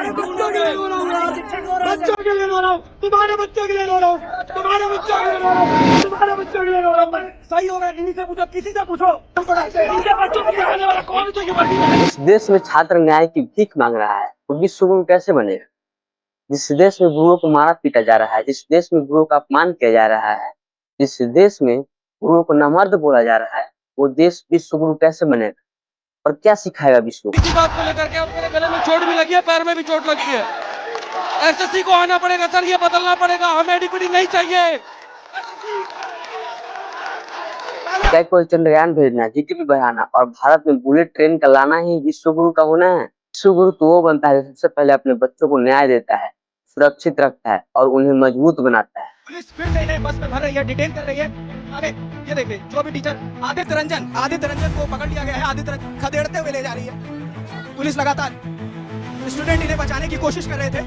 तुम्हारे बच्चों के लिए रो रहा हूँ यार, बच्चों के लिए रो रहा हूँ, तुम्हारे बच्चों के लिए रो रहा हूँ, तुम्हारे बच्चों के लिए रो रहा हूँ, तुम्हारे बच्चों के लिए रो रहा हूँ। सही होगा, इन्हीं से पूछो, किसी से पूछो, इनके बच्चों को पढ़ाने वाला कौन है जो वर्दी में? इस देश में छात्र न्याय की भीख मांग रहा है, वो विश्व गुरु कैसे बनेगा? जिस देश में गुरुओं को मारा पीटा जा रहा है, जिस देश में गुरुओं का अपमान किया जा रहा है, जिस देश में गुरुओं को नामर्द बोला जा रहा है, वो देश विश्व गुरु कैसे बनेगा और क्या सिखाएगा विश्व को? इसी बात को लेकर के मेरे गले में चोट भी लगी है, पैर में भी चोट लगी है। एसएससी को आना पड़ेगा सर, ये बदलना पड़ेगा, हमें एडीपीडी नहीं चाहिए। क्या कोई चंद्रयान भेजना, जीटीपी बढ़ाना और भारत में बुलेट ट्रेन का लाना ही विश्व गुरु का होना है? विश्व गुरु तो वो बनता है सबसे पहले अपने बच्चों को न्याय देता है, सुरक्षित रखता है और उन्हें मजबूत बनाता है। पुलिस फिर नई बस में भर रही है, डिटेन कर रही है। अरे ये देखिए, जो भी टीचर आदित्य रंजन को पकड़ लिया गया है। आदित्य रंजन खदेड़ते हुए ले जा रही है पुलिस लगातार। स्टूडेंट इन्हें बचाने की कोशिश कर रहे थे।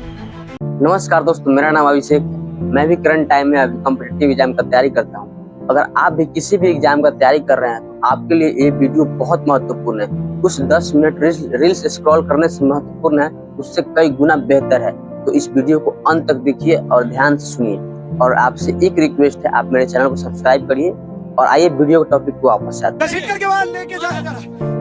नमस्कार दोस्तों, मेरा नाम अभिषेक है। मैं भी करंट टाइम में अभी कॉम्पिटिटिव एग्जाम का तैयारी करता हूँ। अगर आप भी किसी भी एग्जाम का तैयारी कर रहे हैं तो आपके लिए ये वीडियो बहुत महत्वपूर्ण है। उस 10 मिनट रील्स स्क्रॉल करने से महत्वपूर्ण है, उससे कई गुना बेहतर है। तो इस वीडियो को अंत तक देखिए और ध्यान से सुनिए। और आपसे एक रिक्वेस्ट है, आप मेरे चैनल को सब्सक्राइब करिए और आइए वीडियो के टॉपिक को वापस आते हैं।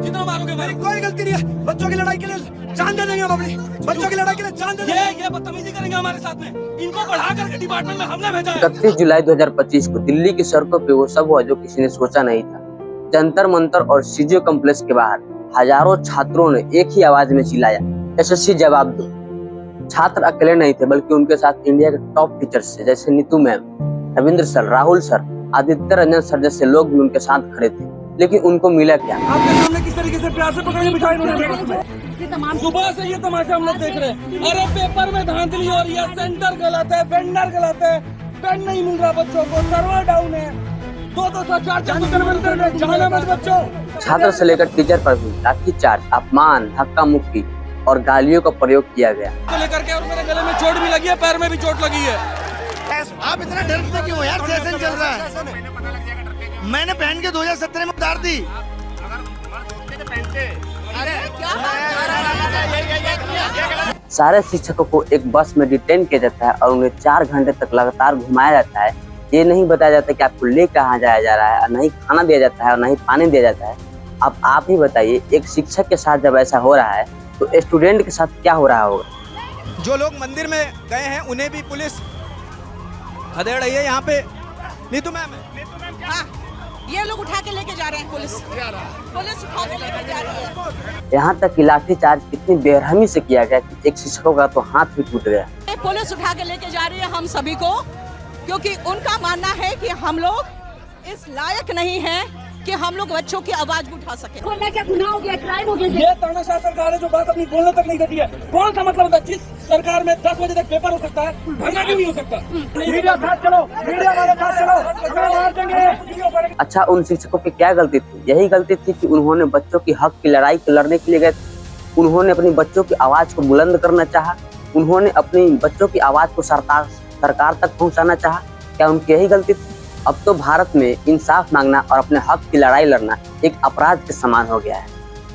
जितना मारोगे, मेरी कोई गलती नहीं है। बच्चों की लड़ाई के लिए जान दे देंगे हम अपनी, बच्चों की लड़ाई के लिए जान दे देंगे। ये बदतमीजी करेंगे हमारे साथ में, इनको बढ़ा करके डिपार्टमेंट में हमने भेजा है। 31 जुलाई 2025 को दिल्ली की सड़कों पे वो सब हुआ जो किसी ने सोचा नहीं था। जंतर मंतर और सीजीओ कॉम्प्लेक्स के बाहर हजारों छात्रों ने एक ही आवाज में चिल्लाया, एसएससी जवाब दो। छात्र अकेले नहीं थे, बल्कि उनके साथ इंडिया के टॉप टीचर्स जैसे Neetu ma'am, Ravindra sir, Rahul sir, Aditya Ranjan sir जैसे लोग भी उनके साथ खड़े थे। लेकिन उनको मिला क्या? आपके सामने किस तरीके से प्यार से पकड़े बिठाए उन्होंने। सुबह से ये तमाशा हम लोग देख रहे हैं। अरे पेपर में धांधली हो रही है, सेंटर गलत है, वेंडर गलत है, पेन नहीं मिल रहा बच्चों को, सर्वर डाउन है, 200 400 किलोमीटर में जाना मत बच्चों। छात्र से लेकर टीचर पर भी लाठीचार्ज, अपमान, धक्का मुक्की और गालियों का प्रयोग किया गया। को लेकर के और मेरे गले में चोट भी लगी है, पैर में भी चोट लगी है। आप इतना डरते क्यों यार? सेशन चल रहा है। मैंने पहन के 2017 में उतार दी। सारे शिक्षकों को एक बस में डिटेन किया जाता है और उन्हें 4 घंटे तक लगातार घुमाया जाता है। ये नहीं बताया जाता कि आपको ले कहाँ जाया जा रहा है, नहीं खाना दिया जाता है और नहीं पानी दिया जाता है। अब आप ही बताइए, एक शिक्षक के साथ जब ऐसा हो रहा है तो स्टूडेंट के साथ क्या हो रहा होगा? जो लोग मंदिर में गए हैं उन्हें भी पुलिस खदेड़ रही है। यहाँ पे नीतू मैम ये लोग उठा के लेके जा रहे हैं, पुलिस उठा के लेके जा रही है। यहाँ तक कि लाठीचार्ज इतनी बेरहमी से किया गया कि एक शिक्षकों का तो हाथ भी टूट गया। पुलिस उठा के लेके जा रही है हम सभी को, क्योंकि उनका मानना है कि हम लोग इस लायक नहीं हैं कि हम लोग बच्चों की आवाज उठा सके। क्या गुनाह हो गया, क्राइम हो गया? ये तानाशाह सरकार है जो बात अपनी बोलने तक नहीं देती है। कौन सा मतलब होता है? जिस सरकार में 10 बजे तक पेपर हो सकता है, धरना क्यों नहीं हो सकता? मीडिया साथ चलो, मीडिया हमारे साथ चलो, मार देंगे। अच्छा, उन शिक्षकों की क्या गलती थी? यही गलती थी कि उन्होंने बच्चों की हक की लड़ाई को लड़ने के लिए गए थे। उन्होंने अपनी बच्चों की आवाज को बुलंद करना चाहा, उन्होंने अपनी बच्चों की आवाज को सरकार तक पहुंचाना चाहा। क्या उनकी यही गलती थी? अब तो भारत में इंसाफ मांगना और अपने हक की लड़ाई लड़ना एक अपराध के समान हो गया है।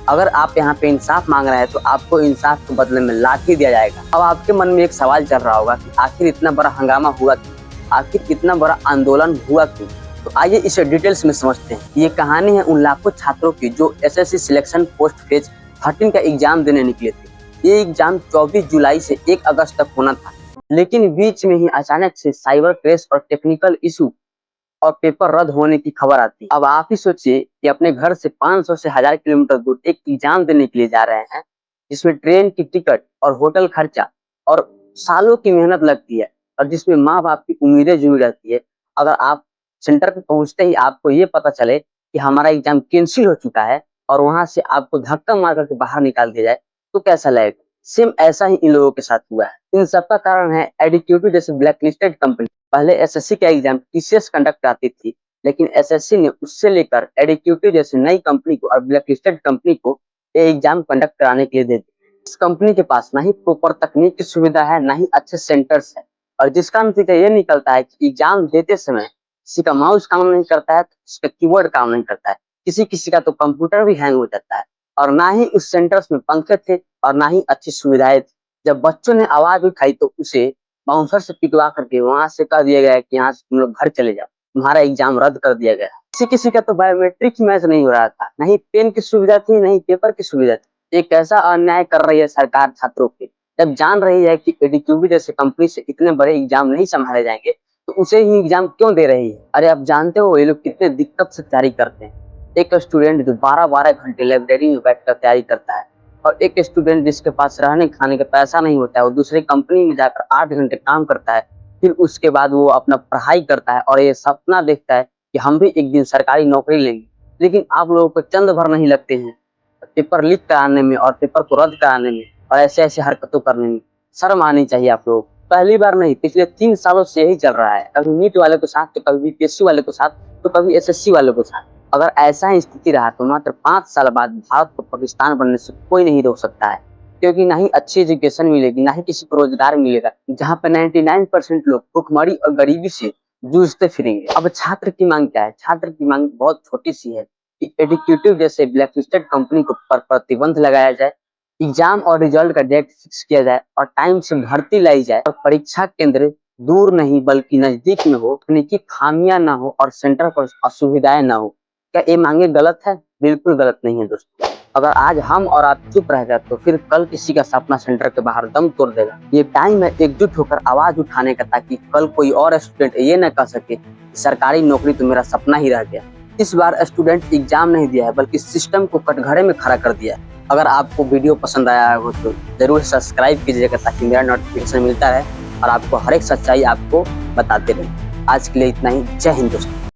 अगर आप यहाँ पे इंसाफ मांग रहे हैं तो आपको इंसाफ के बदले में लाठी दिया जाएगा। अब आपके मन में एक सवाल चल रहा होगा कि आखिर इतना बड़ा हंगामा हुआ क्यों, आखिर इतना बड़ा आंदोलन हुआ क्यों? तो आइए इसे डिटेल्स में समझते हैं। ये कहानी है उन लाखों छात्रों की जो एसएससी सिलेक्शन पोस्ट फेज 13 का एग्जाम देने निकले थे। ये एग्जाम 24 जुलाई से 1 अगस्त तक होना था, लेकिन बीच में ही अचानक से साइबर क्रैश और टेक्निकल इशू और पेपर रद्द होने की खबर आती है। अब आप ही सोचिए कि अपने घर से 500 से 1000 किलोमीटर दूर एक एग्जाम देने के लिए जा रहे हैं, जिसमें ट्रेन की टिकट और होटल खर्चा और सालों की मेहनत लगती है और जिसमें माँ बाप की उम्मीदें जुड़ी रहती है। अगर आप सेंटर पे पहुंचते ही आपको ये पता चले कि हमारा एग्जाम कैंसिल हो चुका है और वहां से आपको धक्का मार करके बाहर निकाल दिया जाए, तो कैसा लगेगा? सेम ऐसा ही इन लोगों के साथ हुआ है। इन सबका कारण है एडीक्यूटी जैसे ब्लैकलिस्टेड कंपनी। पहले एसएससी का एग्जाम टीसीएस कंडक्ट कराती थी, लेकिन एसएससी ने उससे लेकर एडीक्यूटी जैसे नई कंपनी को और ब्लैकलिस्टेड कंपनी को ये एग्जाम कंडक्ट कराने के लिए दे दी। इस कंपनी के पास ना ही प्रॉपर तकनीक की सुविधा है, ना ही अच्छे सेंटर्स है, और जिसका नतीजा ये निकलता है कि एग्जाम देते समय किसी का माउस काम नहीं करता है, किसी का कीबोर्ड काम नहीं करता है, किसी का तो कंप्यूटर भी हैंग हो जाता है, और ना ही उस सेंटर्स में पंखे थे और ना ही अच्छी सुविधाएं थी। जब बच्चों ने आवाज उठाई तो उसे बाउंसर से पिटवा करके वहां से कह दिया गया कि यहाँ से तुम लोग घर चले जाओ, तुम्हारा एग्जाम रद्द कर दिया गया। किसी किसी का तो बायोमेट्रिक मैच नहीं हो रहा था, नहीं पेन की सुविधा थी, नहीं पेपर की सुविधा थी। एक ऐसा अन्याय कर रही है सरकार छात्रों पे। जब जान रही है कि एडीक्यूबी जैसे कंपनी से इतने बड़े एग्जाम नहीं संभाले जाएंगे तो उसे ही एग्जाम क्यों दे रही है। अरे आप जानते हो ये लोग कितने दिक्कत से तैयारी करते हैं। एक स्टूडेंट जो 12-12 घंटे लाइब्रेरी में बैठकर तैयारी करता है और एक स्टूडेंट जिसके पास रहने खाने का पैसा नहीं होता है, वो दूसरी कंपनी में जाकर 8 घंटे काम करता है, फिर उसके बाद वो अपना पढ़ाई करता है और ये सपना देखता है कि हम भी एक दिन सरकारी नौकरी लेंगे। लेकिन आप लोगों को चंद भर नहीं लगते हैं पेपर लीक कराने में और पेपर को रद्द कराने में और ऐसे ऐसे हरकतों करने में। शर्म आनी चाहिए आप लोग। पहली बार नहीं, पिछले 3 सालों से यही चल रहा है, कभी नीट वाले के साथ तो कभी बीपीएससी वाले के साथ तो कभी एसएससी वाले के साथ। अगर ऐसा ही स्थिति रहा तो मात्र 5 साल बाद भारत को पाकिस्तान बनने से कोई नहीं रोक सकता है, क्योंकि ना ही अच्छी एजुकेशन मिलेगी, ना ही किसी को रोजगार मिलेगा, जहाँ पे 99% लोग भुखमरी और गरीबी से जूझते फिरेंगे। अब छात्र की मांग क्या है? छात्र की मांग बहुत छोटी सी है कि एडीक्यूटिव जैसे ब्लैकलिस्टेड कंपनी को पर प्रतिबंध लगाया जाए, एग्जाम और रिजल्ट का डेट फिक्स किया जाए और टाइम से भर्ती लाई जाए और परीक्षा केंद्र दूर नहीं बल्कि नजदीक में हो, तकनीकी खामियां ना हो और सेंटर पर असुविधाएं ना हो। क्या ये मांगे गलत है? बिल्कुल गलत नहीं है दोस्तों। अगर आज हम और आप चुप रह गए तो फिर कल किसी का सपना सेंटर के बाहर दम तोड़ देगा। ये टाइम है एकजुट होकर आवाज उठाने का, ताकि कल कोई और स्टूडेंट ये न कह सके सरकारी नौकरी तो मेरा सपना ही रह गया। इस बार स्टूडेंट एग्जाम नहीं दिया है बल्कि सिस्टम को कटघरे में खड़ा कर दिया है। अगर आपको वीडियो पसंद आया हो तो जरूर सब्सक्राइब कीजिएगा, ताकि मेरा नोटिफिकेशन मिलता रहे और आपको हर एक सच्चाई आपको बताते रहे। आज के लिए इतना ही। जय हिंद दोस्तों।